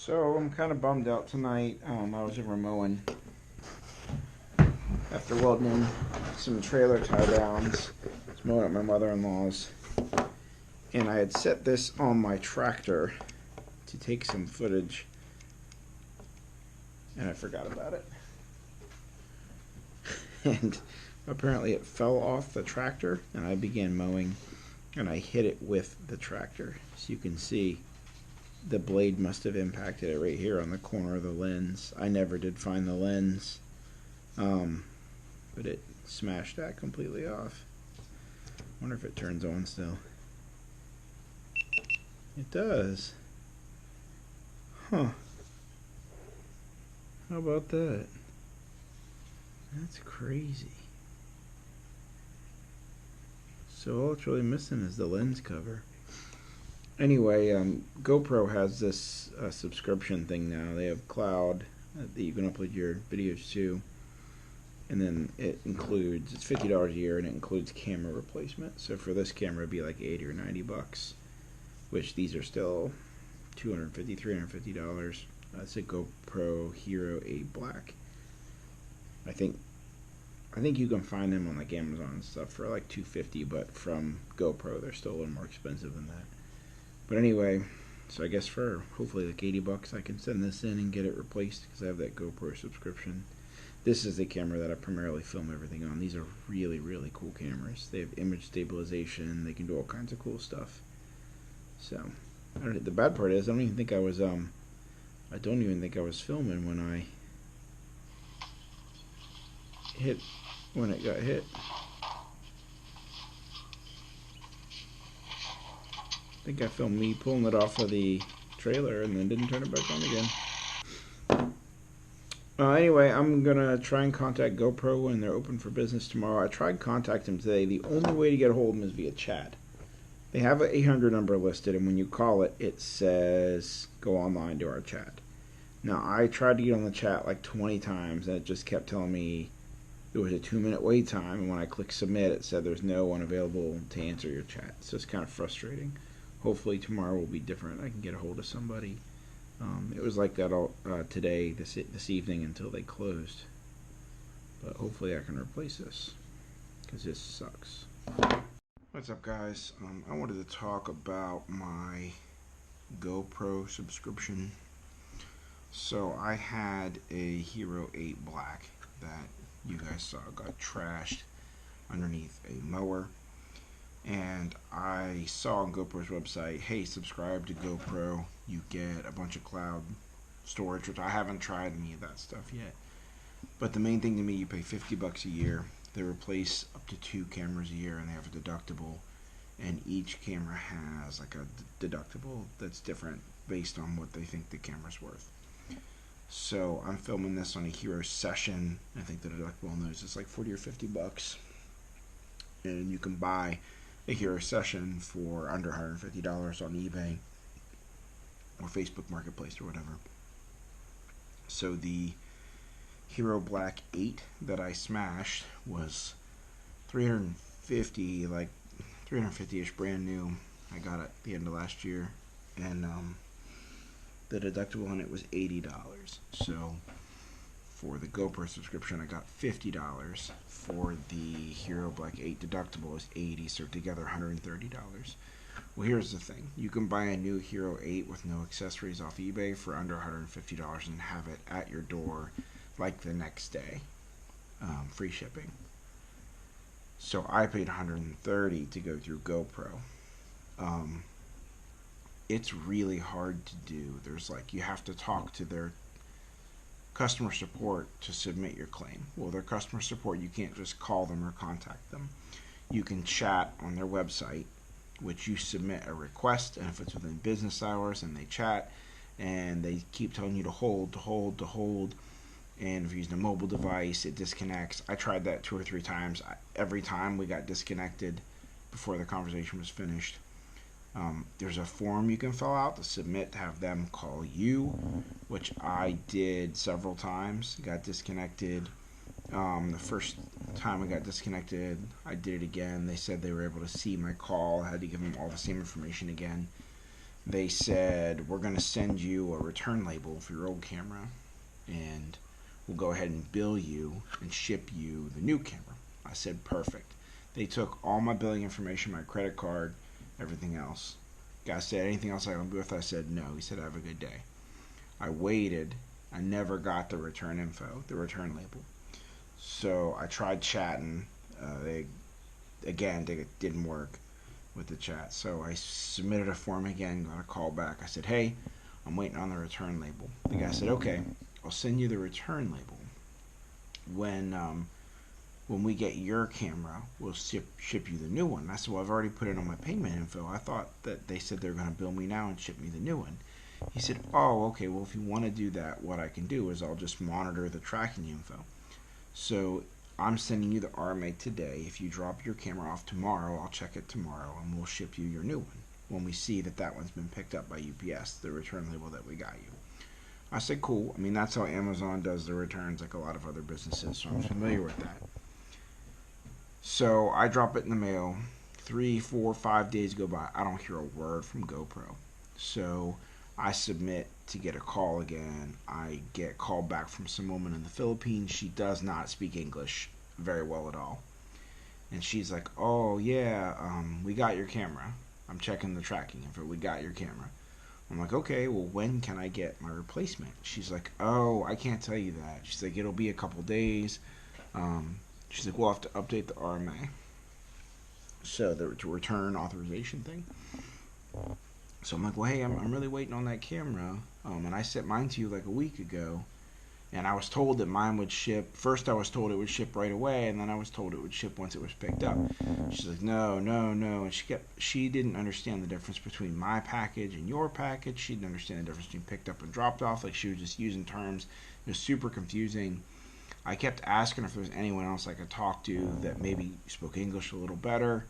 So I'm kind of bummed out tonight. I was over mowing after welding in some trailer tie downs. I was mowing at my mother-in-law's, and I had set this on my tractor to take some footage, and I forgot about it. And apparently it fell off the tractor, and I began mowing, and I hit it with the tractor. So you can see the blade must have impacted it right here on the corner of the lens. I never did find the lens, but it smashed that completely off. Wonder if it turns on still. It does. Huh. How about that? That's crazy. So all it's really missing is the lens cover. Anyway, GoPro has this subscription thing now. They have cloud that you can upload your videos to, and then it includes, it's $50 a year, and it includes camera replacement. So for this camera, it'd be like $80 or $90, which these are still $250, $350. It's a GoPro Hero 8 Black. I think you can find them on like Amazon and stuff for like $250, but from GoPro, they're still a little more expensive than that. But anyway, so I guess for hopefully like $80, I can send this in and get it replaced because I have that GoPro subscription. This is the camera that I primarily film everything on. These are really, really cool cameras. They have image stabilization. They can do all kinds of cool stuff. So, the bad part is I don't even think I was filming when I when it got hit. I think I filmed me pulling it off of the trailer and then didn't turn it back on again. Anyway, I'm going to try and contact GoPro when they're open for business tomorrow. I tried contacting them today. The only way to get a hold of them is via chat. They have an 800 number listed, and when you call it, it says, go online to our chat. Now, I tried to get on the chat like 20 times, and it just kept telling me there was a 2-minute wait time, and when I clicked submit, it said there's no one available to answer your chat. So it's kind of frustrating. Hopefully tomorrow will be different. I can get a hold of somebody. It was like that all today, this evening until they closed. But hopefully I can replace this because this sucks. What's up, guys? I wanted to talk about my GoPro subscription. So I had a Hero 8 Black that you guys saw got trashed underneath a mower. And I saw on GoPro's website, hey, subscribe to GoPro, you get a bunch of cloud storage, which I haven't tried any of that stuff yet. But the main thing to me, you pay $50 a year. They replace up to 2 cameras a year, and they have a deductible. And each camera has like a deductible that's different based on what they think the camera's worth. So I'm filming this on a Hero Session. I think the deductible on those is like $40 or $50. And you can buy a Hero Session for under $150 on eBay or Facebook Marketplace or whatever. So the Hero Black 8 that I smashed was $350, like $350-ish brand new. I got it at the end of last year, and the deductible on it was $80. So for the GoPro subscription, I got $50. For the Hero Black 8 deductible is $80, so together $130. Well, here's the thing. You can buy a new Hero 8 with no accessories off eBay for under $150 and have it at your door like the next day. Free shipping. So I paid $130 to go through GoPro. It's really hard to do. There's like, you have to talk to their customer support to submit your claim. Well, their customer support, you can't just call them or contact them. You can chat on their website, which you submit a request, and if it's within business hours, and they chat, and they keep telling you to hold, and if you're using a mobile device, it disconnects. I tried that 2 or 3 times. Every time we got disconnected before the conversation was finished. There's a form you can fill out to submit to have them call you, which I did several times. Got disconnected. The first time I got disconnected, I did it again. They said they were able to see my call. I had to give them all the same information again. they said, we're going to send you a return label for your old camera, and we'll go ahead and bill you and ship you the new camera. I said, perfect. They took all my billing information, my credit card, everything else. Guy said, anything else I can be with? I said, no. He said, have a good day. I waited. I never got the return info, the return label. So I tried chatting. They didn't work with the chat. So I submitted a form again, got a call back. I said, hey, I'm waiting on the return label. The guy said, okay, I'll send you the return label. When we get your camera, we'll ship you the new one. I said, well, I've already put it on my payment info. I thought that they said they were going to bill me now and ship me the new one. He said, oh, okay, well, if you want to do that, what I can do is I'll just monitor the tracking info. So I'm sending you the RMA today. If you drop your camera off tomorrow, I'll check it tomorrow, and we'll ship you your new one when we see that that one's been picked up by UPS, the return label that we got you. I said, cool. I mean, that's how Amazon does the returns, like a lot of other businesses, so I'm familiar with that. So I drop it in the mail. 3, 4, 5 days go by. I don't hear a word from GoPro. So I submit to get a call again. I get called back from some woman in the Philippines. She does not speak English very well at all. And she's like, oh, yeah, we got your camera. I'm checking the tracking info. We got your camera. I'm like, okay, well, when can I get my replacement? She's like, oh, I can't tell you that. She's like, it'll be a couple days. She's like, we'll have to update the RMA. So the return authorization thing. So I'm like, well, hey, I'm really waiting on that camera. And I sent mine to you like a week ago. And I was told that mine would ship. First I was told it would ship right away, and then I was told it would ship once it was picked up. She's like, no. And she didn't understand the difference between my package and your package. She didn't understand the difference between picked up and dropped off. Like, she was just using terms. It was super confusing. I kept asking her if there was anyone else I could talk to that maybe spoke English a little better.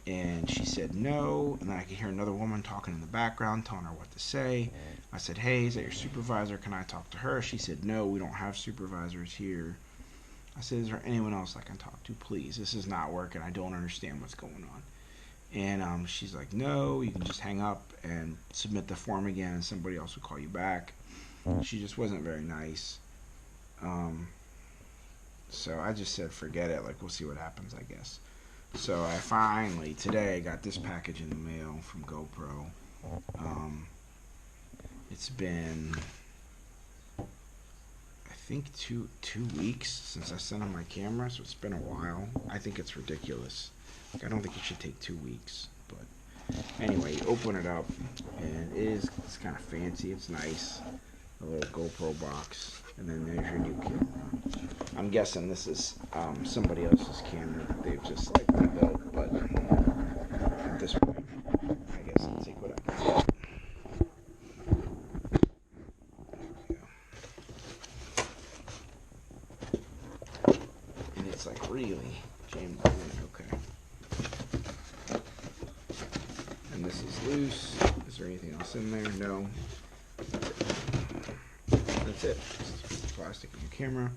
And she said no, and then I could hear another woman talking in the background, telling her what to say. I said, hey, is that your supervisor? Can I talk to her? She said, no, we don't have supervisors here. I said, is there anyone else I can talk to, please? This is not working. I don't understand what's going on. And she's like, no, you can just hang up and submit the form again, and somebody else will call you back. She just wasn't very nice. So I just said, forget it. Like, we'll see what happens, I guess. So I finally, today, got this package in the mail from GoPro. It's been, I think, two weeks since I sent them my camera, so it's been a while. I think it's ridiculous. Like, I don't think it should take 2 weeks. But anyway, you open it up, and it's kind of fancy. It's nice. A little GoPro box. And then there's your new camera. I'm guessing this is somebody else's camera that they've just like rebuilt, but at this point, I guess I'll take what I can get. And it's like really jammed in. Okay. And this is loose. Is there anything else in there? No. That's it. Plastic in your camera.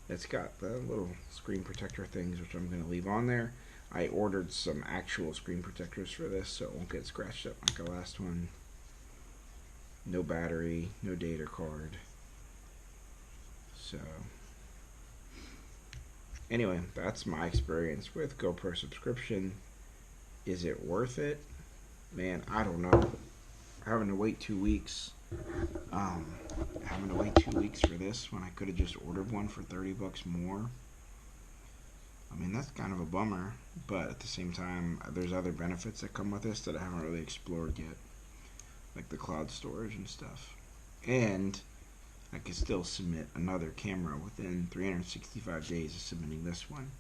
It's got the little screen protector things, which I'm going to leave on there. I ordered some actual screen protectors for this, so it won't get scratched up like the last one. No battery, no data card. So anyway, that's my experience with GoPro Subscription. Is it worth it? Man, I don't know. Having to wait 2 weeks. Having to wait 2 weeks for this when I could have just ordered one for $30 more. I mean, that's kind of a bummer, but at the same time, there's other benefits that come with this that I haven't really explored yet, like the cloud storage and stuff. And I can still submit another camera within 365 days of submitting this one,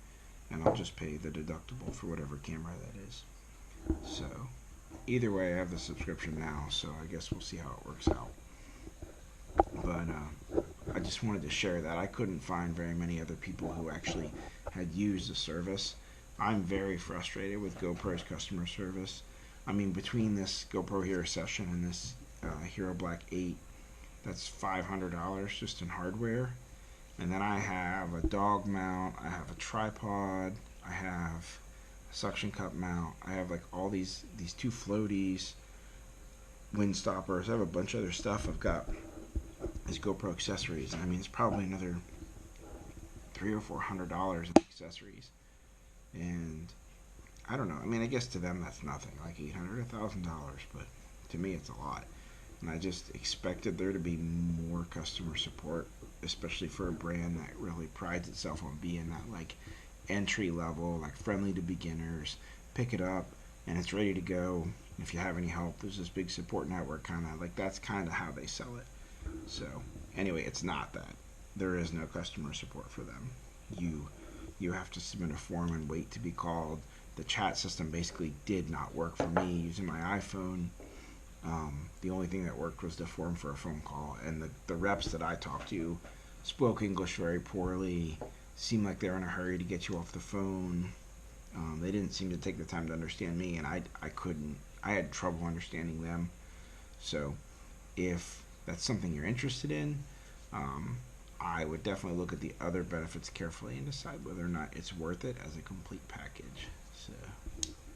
and I'll just pay the deductible for whatever camera that is. So either way, I have the subscription now, so I guess we'll see how it works out. But I just wanted to share that. I couldn't find very many other people who actually had used the service. I'm very frustrated with GoPro's customer service. I mean, between this GoPro Hero Session and this Hero Black 8, that's $500 just in hardware. And then I have a dog mount, I have a tripod, I have a suction cup mount, I have like all these two floaties, wind stoppers. I have a bunch of other stuff. I've got these GoPro accessories. I mean, it's probably another $300 or $400 in accessories, and I don't know. I mean, I guess to them that's nothing, like $800, $1,000, but to me it's a lot. And I just expected there to be more customer support, especially for a brand that really prides itself on being that like entry level, like friendly to beginners. Pick it up and it's ready to go. If you have any help, there's this big support network, kind of like that's kind of how they sell it. So anyway, it's not that. There is no customer support for them. You have to submit a form and wait to be called. The chat system basically did not work for me using my iPhone. The only thing that worked was the form for a phone call, and the reps that I talked to spoke English very poorly, seemed like they were in a hurry to get you off the phone. They didn't seem to take the time to understand me, and I had trouble understanding them. So if that's something you're interested in, I would definitely look at the other benefits carefully and decide whether or not it's worth it as a complete package. So